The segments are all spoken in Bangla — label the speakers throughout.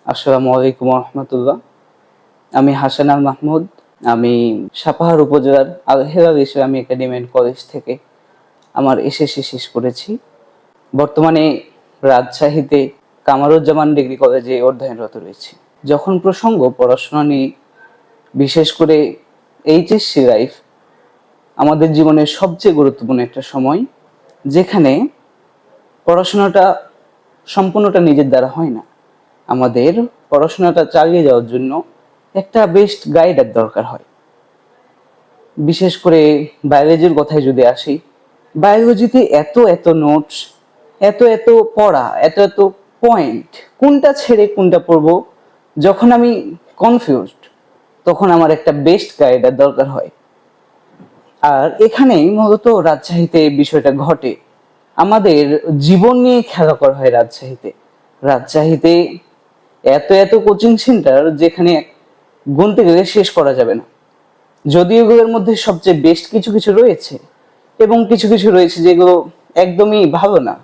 Speaker 1: আসসালামু আলাইকুম রহমতুল্লাহ। আমি হাসান আল মাহমুদ। আমি সাপাহার উপজেলার আল হেলাল ইসলামী একাডেমি অ্যান্ড কলেজ থেকে আমার এসএসসি শেষ করেছি। বর্তমানে রাজশাহীতে কামারুজ্জামান ডিগ্রি কলেজে অধ্যয়নরত রয়েছি। যখন প্রসঙ্গ পড়াশোনা নিয়ে, বিশেষ করে এইচএসসি লাইফ আমাদের জীবনের সবচেয়ে গুরুত্বপূর্ণ একটা সময়, যেখানে পড়াশোনাটা সম্পূর্ণটা নিজের দ্বারা হয় না। আমাদের পড়াশোনাটা চালিয়ে যাওয়ার জন্য একটা বেস্ট গাইডের দরকার হয়। বিশেষ করে বায়োলজির কথায় যদি আসি, বায়োলজিতে এত এত নোটস, এত এত পড়া, এত এত পয়েন্ট, কোনটা ছেড়ে কোনটা পড়বো যখন আমি কনফিউজড, তখন আমার একটা বেস্ট গাইডের দরকার হয়। আর এখানেই মূলত রাজশাহীতে বিষয়টা ঘটে। আমাদের জীবন নিয়ে খেলা করা হয় রাজশাহীতে এত এত কোচিং সেন্টার, যেখানে গুনতে গেলে শেষ করা যাবে না। যদিও এগুলোর মধ্যে সবচেয়ে বেস্ট কিছু কিছু রয়েছে, এবং কিছু কিছু রয়েছে যেগুলো একদমই ভালো না,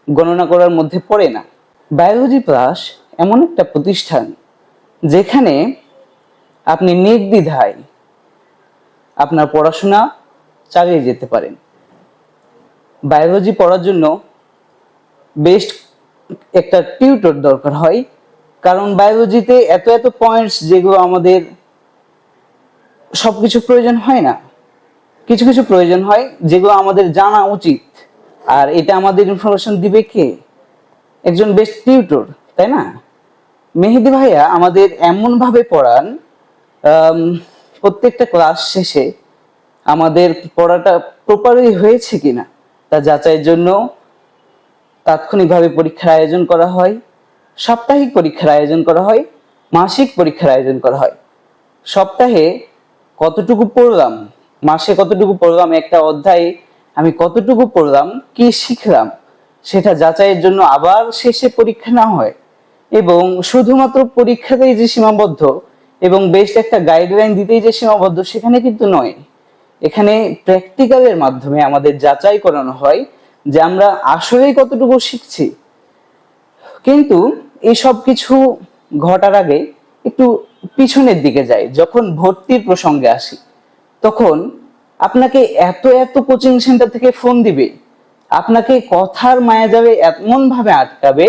Speaker 1: গণনা করার মধ্যে পড়ে না। বায়োলজি প্লাস এমন একটা প্রতিষ্ঠান যেখানে আপনি নির্দ্বিধায় আপনার পড়াশোনা চালিয়ে যেতে পারেন। বায়োলজি পড়ার জন্য বেস্ট একটা টিউটর দরকার হয়, কারণ বায়োলজিতে এত এত পয়েন্টস যেগুলো আমাদের সবকিছু প্রয়োজন হয় না, কিছু কিছু প্রয়োজন হয় যেগুলো আমাদের জানা উচিত। আর এটা আমাদের ইনফরমেশন দিবে কে? একজন বেস্ট টিউটর, তাই না? মেহেদি ভাইয়া আমাদের এমন ভাবে পড়ান, প্রত্যেকটা ক্লাস শেষে আমাদের পড়াটা প্রপারলি হয়েছে কিনা তা যাচাইয়ের জন্য তাৎক্ষণিকভাবে পরীক্ষার আয়োজন করা হয়, সাপ্তাহিক পরীক্ষার আয়োজন করা হয়, মাসিক পরীক্ষার আয়োজন করা হয়। সপ্তাহে কতটুকু পড়লাম, মাসে কতটুকু পড়লাম, একটা অধ্যায়ে আমি কতটুকু পড়লাম, কি শিখলাম, সেটা যাচাইয়ের জন্য আবার শেষে পরীক্ষা না হয়। এবং শুধুমাত্র পরীক্ষাতেই যে সীমাবদ্ধ এবং বেস্ট একটা গাইডলাইন দিতেই যে সীমাবদ্ধ, সেখানে কিন্তু নয়। এখানে প্র্যাকটিক্যালের মাধ্যমে আমাদের যাচাই করানো হয় যে আমরা আসলেই কতটুকু শিখছি। কিন্তু এই সব কিছু ঘটার আগে একটু পিছনের দিকে যাই। যখন ভর্তির প্রসঙ্গে আসি, তখন আপনাকে এত এত কোচিং সেন্টার থেকে ফোন দিবে, আপনাকে কথার মায়াজালে এমন ভাবে আটকাবে,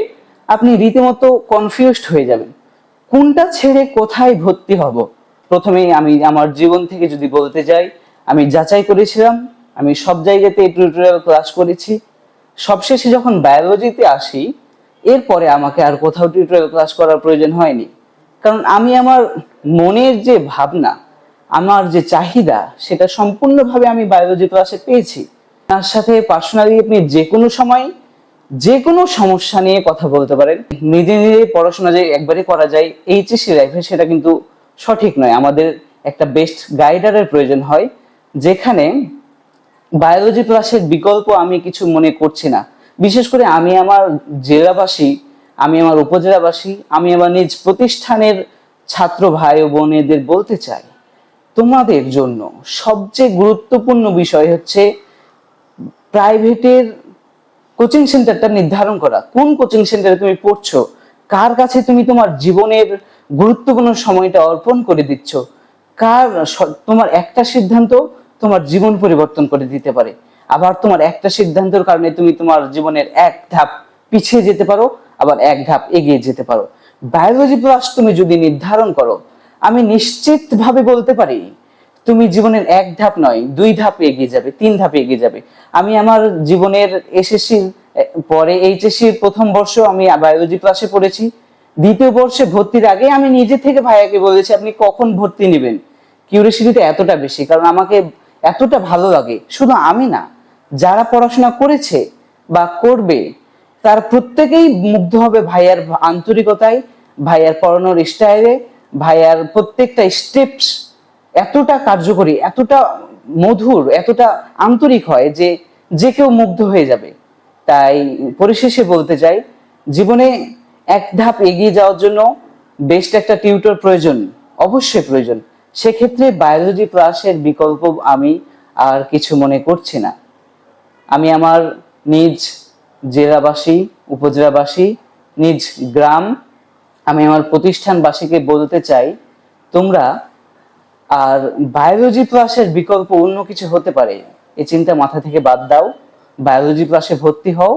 Speaker 1: আপনি রীতিমতো কনফিউজড হয়ে যাবেন কোনটা ছেড়ে কোথায় ভর্তি হব। প্রথমেই আমি আমার জীবন থেকে যদি বলতে যাই, আমি যাচাই করেছিলাম, আমি সব জায়গাতে টিউটোরিয়াল ক্লাস করেছি। সবশেষে যখন বায়োলজিতে আসি, এরপরে আমাকে আর কোথাও টিউটোরিয়াল ক্লাস করার প্রয়োজন হয়নি। কারণ আমি আমার মনের যে ভাবনা, আমার যে চাহিদা, সেটা সম্পূর্ণভাবে আমি বায়োলজি ক্লাসে পেয়েছি। তার সাথে পার্সোনালি আপনি যে কোনো সময় যে কোনো সমস্যা নিয়ে কথা বলতে পারেন। নিজে নিজে পড়াশোনা যে একবারে করা যায় এইচএসসি লাইফে, সেটা কিন্তু সঠিক নয়। আমাদের একটা বেস্ট গাইডারের প্রয়োজন হয়, যেখানে বায়োলজি ক্লাসের বিকল্প আমি কিছু মনে করছি না। বিশেষ করে আমি আমার জেলাবাসী, আমি আমার উপজেলাবাসী, আমি আমার নিজ প্রতিষ্ঠানের ছাত্র ভাই ও বোনেদের বলতে চাই, তোমাদের জন্য সবচেয়ে গুরুত্বপূর্ণ বিষয় হচ্ছে প্রাইভেটের কোচিং সেন্টারটা নির্ধারণ করা। কোন কোচিং সেন্টারে তুমি পড়ছো, কার কাছে তুমি তোমার জীবনের গুরুত্বপূর্ণ সময়টা অর্পণ করে দিচ্ছ, তোমার একটা সিদ্ধান্ত তোমার জীবন পরিবর্তন করে দিতে পারে। আবার তোমার একটা সিদ্ধান্তের কারণে তুমি তোমার জীবনের এক ধাপ পিছিয়ে যেতে পারো, আবার এক ধাপ এগিয়ে যেতে পারো। বায়োলজি প্লাস তুমি যদি নির্ধারণ করো, আমি নিশ্চিত ভাবে বলতে পারি তুমি জীবনের এক ধাপ নয়, দুই ধাপ এগিয়ে যাবে, তিন ধাপ এগিয়ে যাবে। আমি আমার জীবনের এসএসসির পরে এইচএসসির প্রথম বর্ষ আমি বায়োলজি ক্লাসে পড়েছি। দ্বিতীয় বর্ষে ভর্তির আগে আমি নিজে থেকে ভাইয়াকে বলেছি আপনি কখন ভর্তি নেবেন। কিউরিওসিটিটা এতটা বেশি, কারণ আমাকে এতটা ভালো লাগে। শুধু আমি না, যারা পড়াশোনা করেছে বা করবে, তার প্রত্যেকেই মুগ্ধ হবে ভাইয়ার আন্তরিকতায়, ভাইয়ার পড়ানোর স্টাইলে। ভাইয়ার প্রত্যেকটা স্টেপস এতটা কার্যকরী, এতটা মধুর, এতটা আন্তরিক হয় যে যে কেউ মুগ্ধ হয়ে যাবে। তাই পরিশেষে বলতে চাই, জীবনে এক ধাপ এগিয়ে যাওয়ার জন্য বেস্ট একটা টিউটর প্রয়োজন, অবশ্যই প্রয়োজন। সেক্ষেত্রে বায়োলজি ক্লাসের বিকল্প আমি আর কিছু মনে করছি না। আমি আমার নিজ জেলাবাসী, উপজেলাবাসী, নিজ গ্রাম আমি আমার প্রতিষ্ঠানবাসীকে বলতে চাই, তোমরা আর বায়োলজি ক্লাসের বিকল্প অন্য কিছু হতে পারে এই চিন্তা মাথা থেকে বাদ দাও। বায়োলজি ক্লাসে ভর্তি হও,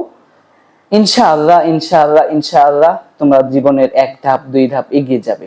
Speaker 1: ইনশাআল্লাহ ইনশাআল্লাহ ইনশাআল্লাহ তোমরা জীবনের এক ধাপ দুই ধাপ এগিয়ে যাবে।